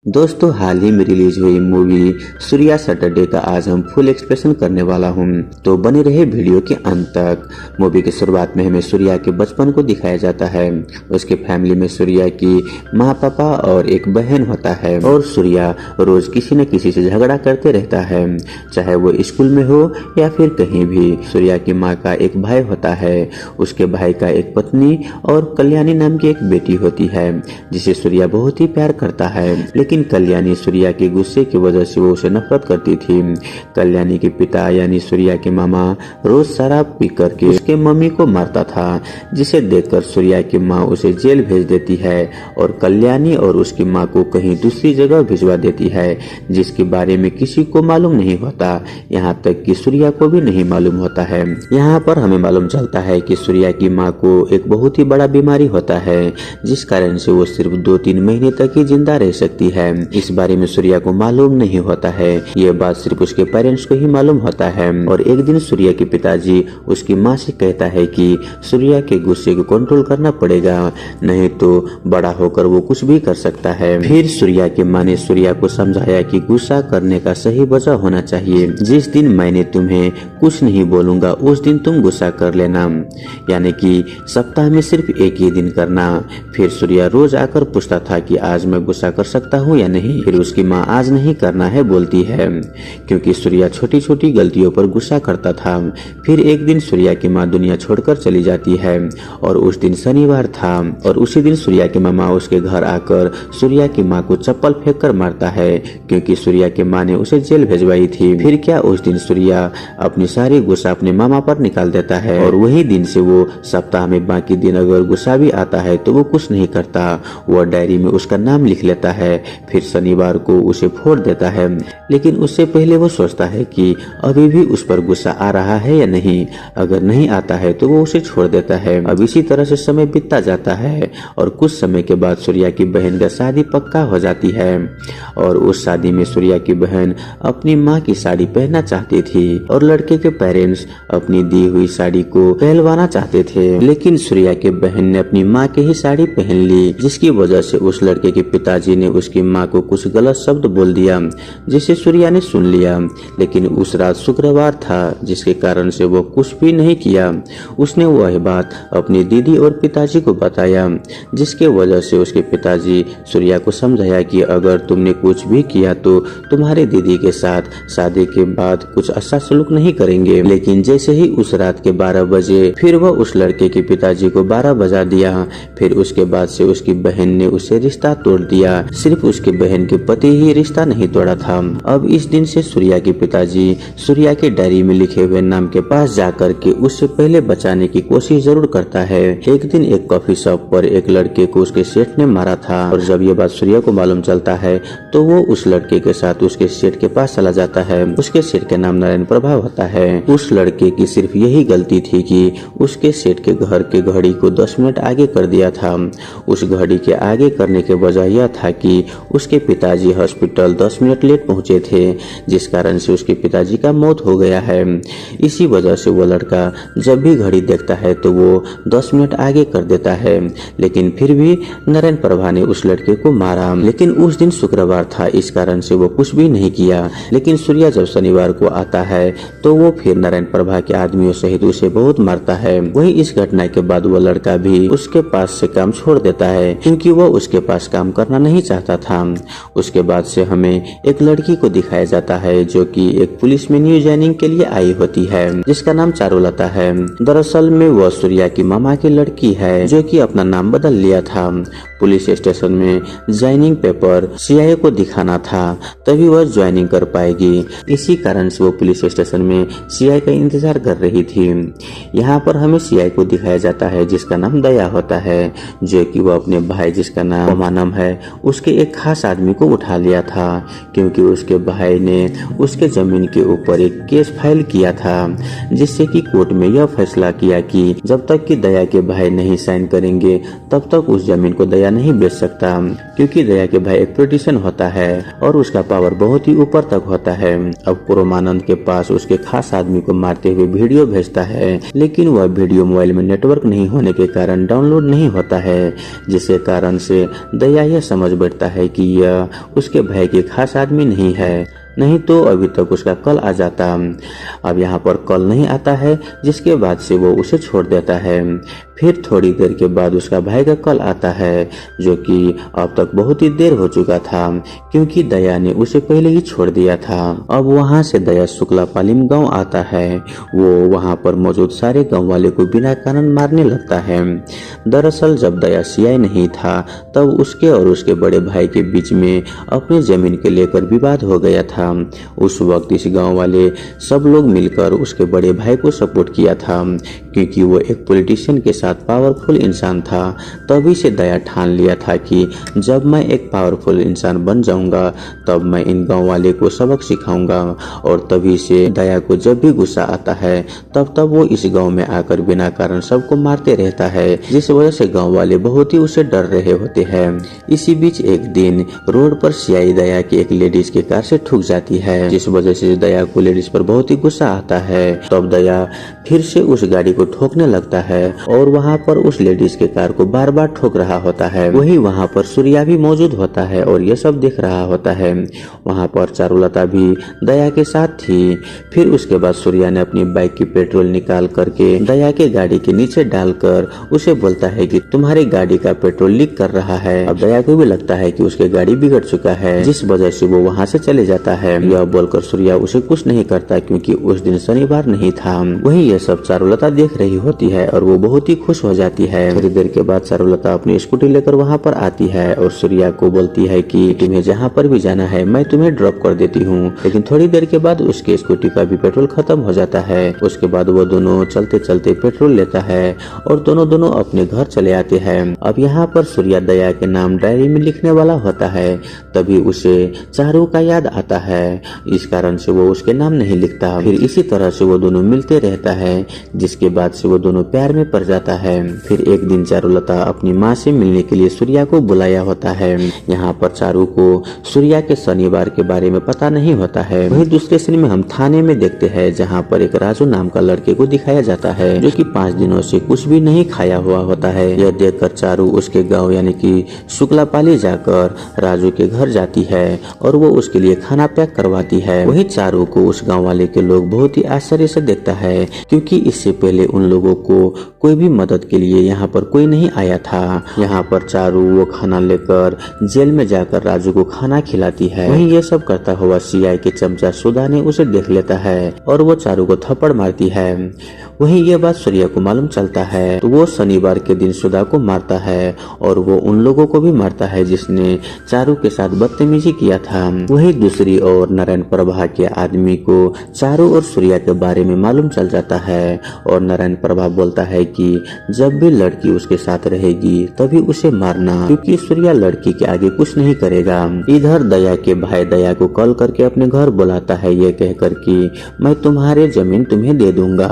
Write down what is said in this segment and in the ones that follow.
दोस्तों, हाल ही में रिलीज हुई मूवी सूर्या सैटरडे का आज हम फुल एक्सप्रेशन करने वाला हूँ, तो बने रहे वीडियो के अंत तक। मूवी की शुरुआत में हमें सूर्या के बचपन को दिखाया जाता है। उसके फैमिली में सूर्या की माँ पापा और एक बहन होता है और सूर्या रोज किसी न किसी से झगड़ा करते रहता है, चाहे वो स्कूल में हो या फिर कहीं भी। सूर्या की माँ का एक भाई होता है, उसके भाई का एक पत्नी और कल्याणी नाम की एक बेटी होती है जिसे सूर्या बहुत ही प्यार करता है। लेकिन कल्याणी सूर्या के गुस्से की वजह से वो उसे नफरत करती थी। कल्याणी के पिता यानी सूर्या के मामा रोज शराब पी करके उसके मम्मी को मारता था, जिसे देखकर सूर्या की माँ उसे जेल भेज देती है और कल्याणी और उसकी माँ को कहीं दूसरी जगह भिजवा देती है, जिसके बारे में किसी को मालूम नहीं होता, यहाँ तक कि सूर्या को भी नहीं मालूम होता है। यहाँ पर हमें मालूम चलता है कि सूर्या की माँ को एक बहुत ही बड़ा बीमारी होता है, जिस कारण से वो सिर्फ 2-3 महीने तक ही जिंदा रह सकती है। इस बारे में सूर्या को मालूम नहीं होता है, ये बात सिर्फ उसके पेरेंट्स को ही मालूम होता है। और एक दिन सूर्या के पिताजी उसकी माँ से कहता है कि सूर्या के गुस्से को कंट्रोल करना पड़ेगा, नहीं तो बड़ा होकर वो कुछ भी कर सकता है। फिर सूर्या की माँ ने सूर्या को समझाया कि गुस्सा करने का सही वजह होना चाहिए। जिस दिन मैंने तुम्हें कुछ नहीं बोलूंगा उस दिन तुम गुस्सा कर लेना, यानी कि सप्ताह में सिर्फ एक ही दिन करना। फिर सूर्या रोज आकर पूछता था कि आज मैं गुस्सा कर सकता हूँ या नहीं। फिर उसकी माँ आज नहीं करना है बोलती है, क्योंकि सूर्या छोटी छोटी गलतियों पर गुस्सा करता था। फिर एक दिन सूर्या की माँ दुनिया छोड़कर चली जाती है और उस दिन शनिवार था और उसी दिन सूर्या की मामा उसके घर आकर सूर्या की माँ को चप्पल फेंक कर मारता है, क्योंकि सूर्या की माँ ने उसे जेल भेजवाई थी। फिर क्या उस दिन सूर्या अपनी सारी गुस्सा अपने मामा पर निकाल देता है और वही दिन से वो सप्ताह में बाकी दिन अगर गुस्सा भी आता है तो वो कुछ नहीं करता, वो डायरी में उसका नाम लिख लेता है। फिर शनिवार को उसे फोड़ देता है, लेकिन उससे पहले वो सोचता है कि अभी भी उस पर गुस्सा आ रहा है या नहीं। अगर नहीं आता है तो वो उसे छोड़ देता है। अब इसी तरह से समय बीतता जाता है और कुछ समय के बाद सूर्या की बहन का शादी पक्का हो जाती है और उस शादी में सूर्या की बहन अपनी माँ की साड़ी पहनना चाहती थी और लड़के के पेरेंट्स अपनी दी हुई साड़ी को पहलवाना चाहते थे, लेकिन सूर्या के बहन ने अपनी माँ की ही साड़ी पहन ली, जिसकी वजह से उस लड़के के पिताजी ने उसकी माँ को कुछ गलत शब्द बोल दिया, जिसे सूर्या ने सुन लिया। लेकिन उस रात शुक्रवार था, जिसके कारण से वो कुछ भी नहीं किया। उसने वह बात अपनी दीदी और पिताजी को बताया, जिसके वजह से उसके पिताजी सूर्या को समझाया कि अगर तुमने कुछ भी किया तो तुम्हारे दीदी के साथ शादी के बाद कुछ अच्छा सलूक नहीं करेंगे। लेकिन जैसे ही उस रात के 12 बजे फिर वह उस लड़के के पिताजी को 12 बजा दिया। फिर उसके बाद से उसकी बहन ने उसे रिश्ता तोड़ दिया। सिर्फ उसके बहन के पति ही रिश्ता नहीं तोड़ा था। अब इस दिन से सूर्या के पिताजी सूर्या के डायरी में लिखे हुए नाम के पास जाकर के उससे पहले बचाने की कोशिश जरूर करता है। एक दिन एक कॉफी शॉप पर एक लड़के को उसके सेठ ने मारा था और जब ये बात सूर्या को मालूम चलता है तो वो उस लड़के के साथ उसके सेठ के पास चला जाता है। उसके सेठ का नाम नारायण प्रभा होता है। उस लड़के की सिर्फ यही गलती थी कि उसके सेठ के घर के घड़ी को 10 मिनट आगे कर दिया था। उस घड़ी के आगे करने के वजह यह था कि उसके पिताजी हॉस्पिटल 10 मिनट लेट पहुंचे थे, जिस कारण से उसके पिताजी का मौत हो गया है। इसी वजह से वो लड़का जब भी घड़ी देखता है तो वो 10 मिनट आगे कर देता है, लेकिन फिर भी नारायण प्रभा ने उस लड़के को मारा। लेकिन उस दिन शुक्रवार था, इस कारण से वो कुछ भी नहीं किया। लेकिन सूर्या जब शनिवार को आता है तो वो फिर नारायण प्रभा के आदमियों सहित उसे बहुत मारता है। वही इस घटना के बाद वो लड़का भी उसके पास से काम छोड़ देता है, क्योंकि वो उसके पास काम करना नहीं चाहता था। उसके बाद से हमें एक लड़की को दिखाया जाता है जो कि एक पुलिस में न्यू ज्वाइनिंग के लिए आई होती है, जिसका नाम चारुलता है। दरअसल में वह सूर्या की मामा की लड़की है जो कि अपना नाम बदल लिया था। पुलिस स्टेशन में ज्वाइनिंग पेपर सीआई को दिखाना था, तभी वह ज्वाइनिंग कर पाएगी। इसी कारण से वो पुलिस स्टेशन में सीआई का इंतजार कर रही थी। यहाँ पर हमें सीआई को दिखाया जाता है जिसका नाम दया होता है, जो कि वो अपने भाई जिसका नाम ओमानम है उसके एक खास आदमी को उठा लिया था, क्योंकि उसके भाई ने उसके जमीन के ऊपर एक केस फाइल किया था, जिससे कि कोर्ट में यह फैसला किया कि जब तक कि दया के भाई नहीं साइन करेंगे तब तक उस जमीन को दया नहीं बेच सकता, क्योंकि दया के भाई एक पॉलिटिशियन होता है और उसका पावर बहुत ही ऊपर तक होता है। अब पुरोमानंद के पास उसके खास आदमी को मारते हुए वीडियो भेजता है, लेकिन वह वीडियो मोबाइल में नेटवर्क नहीं होने के कारण डाउनलोड नहीं होता है, जिसके कारण से दया यह समझ बैठता है कि यह उसके भाई के खास आदमी नहीं है, नहीं तो अभी तक उसका कल आ जाता। अब यहाँ पर कल नहीं आता है, जिसके बाद से वो उसे छोड़ देता है। फिर थोड़ी देर के बाद उसका भाई का कल आता है, जो कि अब तक बहुत ही देर हो चुका था, क्योंकि दया ने उसे पहले ही छोड़ दिया था। अब वहाँ से दया शुक्लापालिम गांव आता है। वो वहाँ पर मौजूद सारे गांव वाले को बिना कारण मारने लगता है। दरअसल जब दया सीआई नहीं था, तब उसके और उसके बड़े भाई के बीच में अपने जमीन के लेकर विवाद हो गया था। उस वक्त इस गांव वाले सब लोग मिलकर उसके बड़े भाई को सपोर्ट किया था, क्योंकि वो एक पॉलिटिशियन के साथ पावरफुल इंसान था। तभी से दया ठान लिया था कि जब मैं एक पावरफुल इंसान बन जाऊंगा, तब मैं इन गांव वाले को सबक सिखाऊंगा। और तभी से दया को जब भी गुस्सा आता है, तब वो इस गांव में आकर बिना कारण सबको मारते रहता है, जिस वजह से गांव वाले बहुत ही उसे डर रहे होते हैं। इसी बीच एक दिन रोड पर सीआई दया की एक लेडीज की कार से ठुक जाती है, जिस वजह से दया को लेडीज पर बहुत ही गुस्सा आता है। तब दया फिर से उस गाड़ी को ठोकने लगता है और वहाँ पर उस लेडीज के कार को बार बार ठोक रहा होता है। वही वहाँ पर सूर्या भी मौजूद होता है और ये सब देख रहा होता है। वहाँ पर चारुलता भी दया के साथ थी। फिर उसके बाद सूर्या ने अपनी बाइक की पेट्रोल निकाल करके दया के गाड़ी के नीचे डालकर उसे बोलता है कि तुम्हारी गाड़ी का पेट्रोल लीक कर रहा है। अब दया को भी लगता है कि उसकी गाड़ी बिगड़ चुका है, जिस वजह से वो वहाँ से चले जाता है। यह बोलकर सूर्या उसे कुछ नहीं करता, क्योंकि उस दिन शनिवार नहीं था। वही ये सब चारुलता देख रही होती है और वो बहुत ही खुश हो जाती है। थोड़ी देर के बाद चारुलता अपनी स्कूटी लेकर वहाँ पर आती है और सूर्या को बोलती है कि तुम्हें जहाँ पर भी जाना है मैं तुम्हें ड्रॉप कर देती हूँ। लेकिन थोड़ी देर के बाद उसके स्कूटी का भी पेट्रोल खत्म हो जाता है। उसके बाद वो दोनों चलते चलते पेट्रोल लेता है और दोनों अपने घर चले आते हैं। अब यहाँ पर सूर्या दया के नाम डायरी में लिखने वाला होता है, तभी उसे चारू का याद आता है। इस कारण से वो उसके नाम नहीं लिखता। फिर इसी तरह से वो दोनों मिलते रहता है, जिसके बाद से वो दोनों प्यार में पड़ जाता है। फिर एक दिन चारुलता अपनी माँ से मिलने के लिए सूर्या को बुलाया होता है। यहाँ पर चारू को सूर्या के शनिवार के बारे में पता नहीं होता है। वही दूसरे सीन में हम थाने में देखते हैं, जहाँ पर एक राजू नाम का लड़के को दिखाया जाता है, जो कि 5 दिनों से कुछ भी नहीं खाया हुआ होता है। यह देखकर चारू उसके गाँव यानी कि शुक्लापाली जाकर राजू के घर जाती है और वो उसके लिए खाना पैक करवाती है। वही चारू को उस गांव वाले के लोग बहुत ही आश्चर्य से देखता है, क्योंकि इससे पहले उन लोगों को कोई भी मदद के लिए यहाँ पर कोई नहीं आया था। यहाँ पर चारू वो खाना लेकर जेल में जाकर राजू को खाना खिलाती है। वहीं ये सब करता हुआ सीआई के चमचा सुधा ने उसे देख लेता है और वो चारू को थप्पड़ मारती है। वहीं ये बात सूर्या को मालूम चलता है, तो वो शनिवार के दिन सुधा को मारता है और वो उन लोगों को भी मारता है जिसने चारू के साथ बदतमीजी किया था। वहीं दूसरी ओर नारायण प्रभा के आदमी को चारू और सूर्या के बारे में मालूम चल जाता है और नारायण प्रभा बोलता है कि जब भी लड़की उसके साथ रहेगी तभी उसे मारना, क्योंकि सूर्या लड़की के आगे कुछ नहीं करेगा। इधर दया के भाई दया को कॉल करके अपने घर बुलाता है, ये कहकर कि मैं तुम्हारे जमीन तुम्हें दे दूंगा।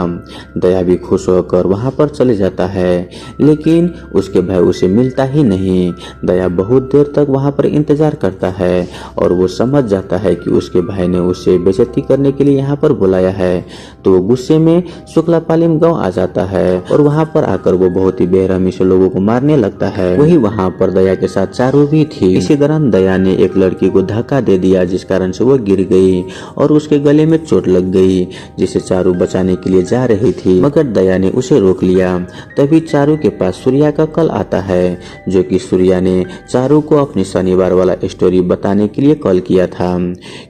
दया भी खुश होकर वहां पर चले जाता है, लेकिन उसके भाई उसे मिलता ही नहीं। दया बहुत देर तक वहां पर इंतजार करता है और वो समझ जाता है कि उसके भाई ने उसे बेइज्जती करने के लिए यहाँ पर बुलाया है, तो वो गुस्से में शुक्लापालिम गांव आ जाता है और वहां पर आकर वो बहुत ही बेरहमी से लोगों को मारने लगता है। वही वहां पर दया के साथ चारू भी थी। इसी दौरान दया ने एक लड़की को धक्का दे दिया, जिस कारण से वो गिर गई और उसके गले में चोट लग गई, जिसे चारू बचाने के लिए जा रही थी, मगर दया ने उसे रोक लिया। तभी चारू के पास सूर्या का कॉल आता है, जो कि सूर्या ने चारू को अपनी शनिवार वाला स्टोरी बताने के लिए कॉल किया था,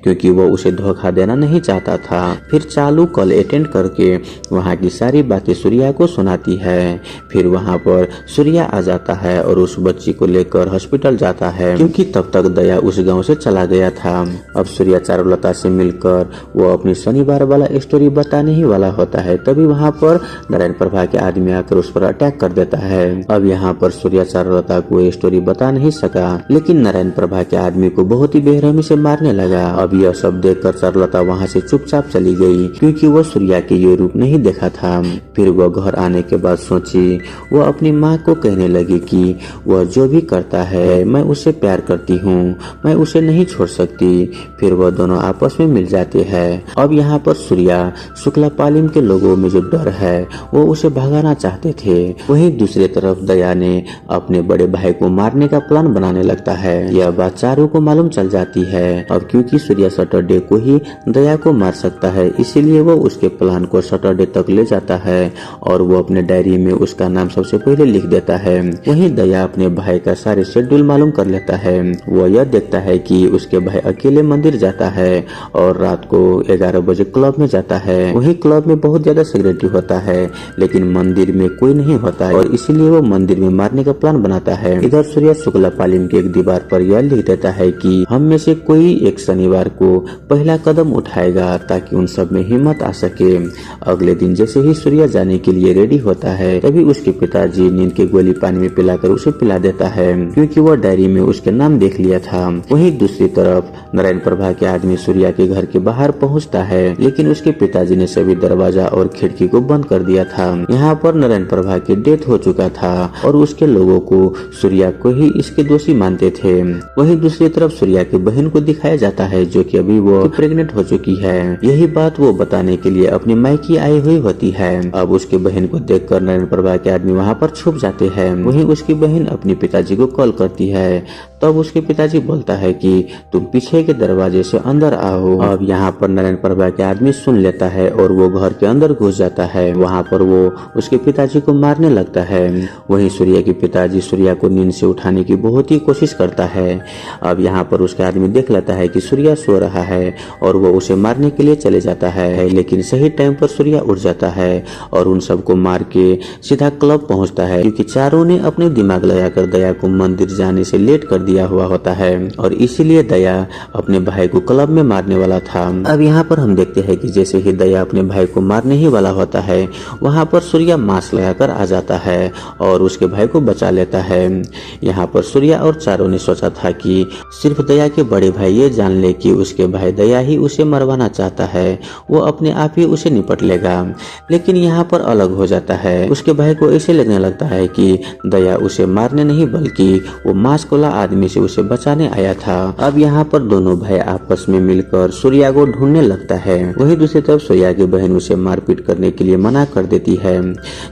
क्योंकि वो उसे धोखा देना नहीं चाहता था। फिर चालू कॉल अटेंड करके वहाँ की सारी बातें सूर्या को सुनाती है। फिर वहाँ पर सूर्या आ जाता है और उस बच्ची को लेकर हॉस्पिटल जाता है, क्योंकि तब तक दया उस गांव से चला गया था। अब सूर्या चारुलता से मिलकर वो अपनी शनिवार वाला स्टोरी बताने ही वाला होता है, तभी वहाँ पर नारायण प्रभा के आदमी आकर उस पर अटैक कर देता है। अब यहाँ पर सूर्या चारुलता को ये स्टोरी बता नहीं सका, लेकिन नारायण प्रभा के आदमी को बहुत ही बेरहमी से मारने लगा। अब यह सब देखकर चारुलता वहाँ से चुपचाप चली गई, क्योंकि वो सूर्या के ये रूप नहीं देखा था। फिर वो घर आने के बाद सोची। वह अपनी माँ को कहने लगी कि वह जो भी करता है मैं उसे प्यार करती हूँ, मैं उसे नहीं छोड़ सकती। फिर वह दोनों आपस में मिल जाते हैं। अब यहाँ पर सूर्या शुक्लापालिम के लोगों में जो डर है वो उसे भगाना चाहते थे। वहीं दूसरी तरफ दया ने अपने बड़े भाई को मारने का प्लान बनाने लगता है। यह बात चारू को मालूम चल जाती है। अब क्योंकि सूर्या सैटरडे को ही दया को मार सकता है, इसीलिए वो उसके प्लान को सैटरडे तक ले जाता है और वो अपने डायरी में उसका नाम सबसे पहले लिख देता है। वहीं दया अपने भाई का सारे शेड्यूल मालूम कर लेता है। वो यह देखता है कि उसके भाई अकेले मंदिर जाता है और रात को 11 बजे क्लब में जाता है। वहीं क्लब में बहुत ज्यादा सिगरेटी होता है, लेकिन मंदिर में कोई नहीं होता है और इसीलिए वो मंदिर में मारने का प्लान बनाता है। इधर सूर्या शुक्लापालिम की एक दीवार पर यह लिख देता है कि हम में से कोई एक शनिवार को पहला कदम उठाएगा ताकि उन सब में हिम्मत आ सके। अगले दिन जैसे ही सूर्या जाने के लिए रेडी होता है, तभी उसके पिताजी नींद की गोली पानी में पिलाकर उसे पिला देता है, क्योंकि वह डायरी में उसके नाम देख लिया था। वहीं दूसरी तरफ नारायण प्रभा के आदमी सूर्या के घर के बाहर पहुंचता है, लेकिन उसके पिताजी ने सभी दरवाजा और खिड़की को बंद कर दिया था। यहाँ पर नारायण प्रभा की डेथ हो चुका था और उसके लोगों को सूर्या को ही इसके दोषी मानते थे। वहीं दूसरी तरफ सूर्या की बहन को दिखाया जाता है, जो कि अभी वो प्रेग्नेंट हो चुकी है। यही बात वो बताने के लिए अपनी मायके आई हुई होती है। अब उसकी बहन को देखकर नारायण प्रभा के आदमी वहाँ पर छुप जाते हैं। वहीं उसकी बहन अपने पिताजी को कॉल करती है। तब उसके पिताजी बोलता है कि तुम पीछे के दरवाजे से अंदर आओ। अब यहाँ पर नारायण प्रभा के आदमी सुन लेता है और वो घर के अंदर घुस जाता है। वहाँ पर वो उसके पिताजी को मारने लगता है। वहीं सूर्या के पिताजी सूर्या को नींद से उठाने की बहुत ही कोशिश करता है। अब यहाँ पर उसका आदमी देख लेता है कि सूर्या सो रहा है और वो उसे मारने के लिए चले जाता है, लेकिन सही टाइम पर सूर्या उठ जाता है और उन सबको मार के सीधा क्लब पहुंचता है, क्योंकि चारों ने अपने दिमाग लगाकर दया को मंदिर जाने से लेट कर दिया हुआ होता है और इसीलिए दया अपने भाई को क्लब में मारने वाला था। अब यहाँ पर हम देखते हैं कि जैसे ही दया अपने भाई को मारने ही वाला होता है, वहाँ पर सूर्या मास्क लगाकर आ जाता है और उसके भाई को बचा लेता है। यहाँ पर सूर्या और चारों ने सोचा था कि सिर्फ दया के बड़े भाई ये जान ले कि उसके भाई दया ही उसे मरवाना चाहता है, वो अपने आप ही उसे निपट लेगा। लेकिन यहाँ पर अलग हो जाता है। उसके भाई को ऐसे लगने लगता है कि दया उसे मारने नहीं बल्कि वो मास्क वाला आदमी से उसे बचाने आया था। अब यहाँ पर दोनों भाई आपस में मिलकर सूर्या को ढूंढने लगता है। वहीं दूसरी तरफ सूर्या की बहन उसे मारपीट करने के लिए मना कर देती है,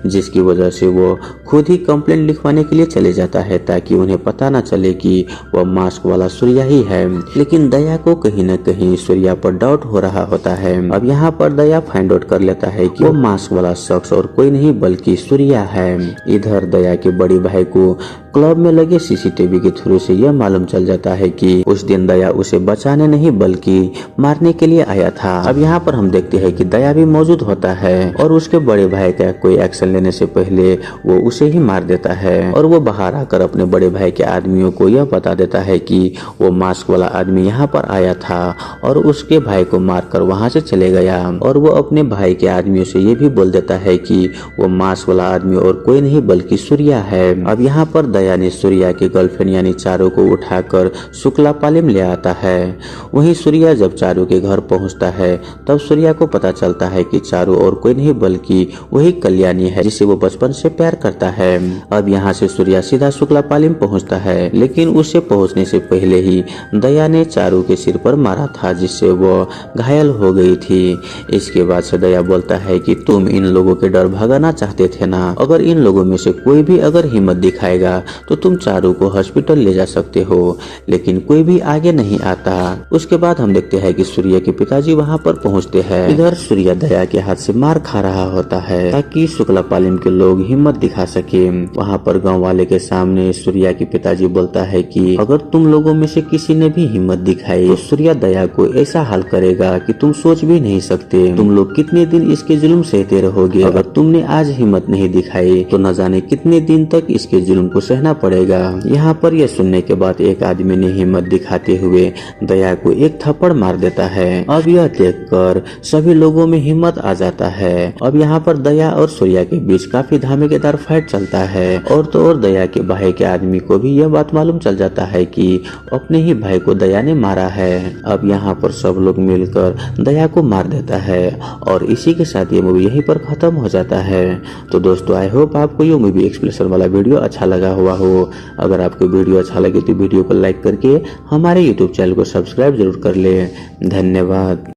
जिसकी वजह से वो खुद ही कंप्लेंट लिखवाने के लिए चले जाता है ताकि उन्हें पता न चले कि वह मास्क वाला सूर्या ही है। लेकिन दया को कहीं न कहीं सूर्या पर डाउट हो रहा होता है। अब यहाँ पर दया फाइंड आउट कर लेता है कि वो मास्क वाला शख्स और कोई नहीं बल्कि सूर्या है। इधर दया के बड़े भाई को क्लब में लगे सीसीटीवी के थ्रू से यह मालूम चल जाता है कि उस दिन दया उसे बचाने नहीं बल्कि मारने के लिए आया था। अब यहाँ पर हम देखते हैं कि दया भी मौजूद होता है और उसके बड़े भाई का कोई एक्शन लेने से पहले वो उसे ही मार देता है और वो बाहर आकर अपने बड़े भाई के आदमियों को यह बता देता है कि वो मास्क वाला आदमी यहाँ पर आया था और उसके भाई को मारकर वहाँ से चले गया। और वो अपने भाई के आदमियों से ये भी बोल देता है कि वो मास्क वाला आदमी और कोई नहीं बल्कि सूर्या है। अब यहाँ पर दया ने सूर्या की गर्लफ्रेंड यानी चारू को उठाकर शुक्लापालिम ले आता है। वहीं सूर्या जब चारू के घर पहुंचता है तब सूर्या को पता चलता है कि चारू और कोई नहीं बल्कि वही कल्याणी है जिसे वो बचपन से प्यार करता है। अब यहाँ से सूर्या सीधा शुक्लापालिम पहुंचता है, लेकिन उससे पहुंचने से पहले ही दया ने चारू के सिर पर मारा था जिससे वो घायल हो गई थी। इसके बाद से दया बोलता है कि तुम इन लोगों के डर भगाना चाहते थे ना, अगर इन लोगों में से कोई भी अगर हिम्मत दिखाएगा तो तुम चारू को हॉस्पिटल ले जा सकते हो, लेकिन कोई भी आगे नहीं आता। उसके बाद हम देखते हैं कि सूर्या के पिताजी वहाँ पर पहुँचते हैं। इधर सूर्या दया के हाथ से मार खा रहा होता है ताकि शुक्लापालिम के लोग हिम्मत दिखा सके। वहाँ पर गाँव वाले के सामने सूर्या के पिताजी बोलता है कि अगर तुम लोगों में से किसी ने भी हिम्मत दिखाई तो सूर्या दया को ऐसा हाल करेगा कि तुम सोच भी नहीं सकते। तुम लोग कितने दिन इसके जुल्म सहते रहोगे। अगर तुमने आज हिम्मत नहीं दिखाई तो न जाने कितने दिन तक इसके जुल्म को सहना पड़ेगा। यहाँ पर यह सुनने के बाद एक आदमी ने हिम्मत दिखाते हुए दया को एक थप्पड़ मार देता है। अब यह देखकर सभी लोगों में हिम्मत आ जाता है। अब यहाँ पर दया और सूर्या के बीच काफी धमाकेदार फाइट चलता है और तो और दया के भाई के आदमी को भी यह बात मालूम चल जाता है कि अपने ही भाई को दया ने मारा है। अब यहाँ पर सब लोग मिलकर दया को मार देता है और इसी के साथ ये मूवी यहीं पर खत्म हो जाता है। तो दोस्तों आई होप आपको ये मूवी एक्सप्लेनेशन वाला वीडियो अच्छा लगा हुआ हो। अगर आपको वीडियो अच्छा लगे तो वीडियो को लाइक करके हमारे यूट्यूब चैनल को सब्सक्राइब जरूर कर ले। धन्यवाद।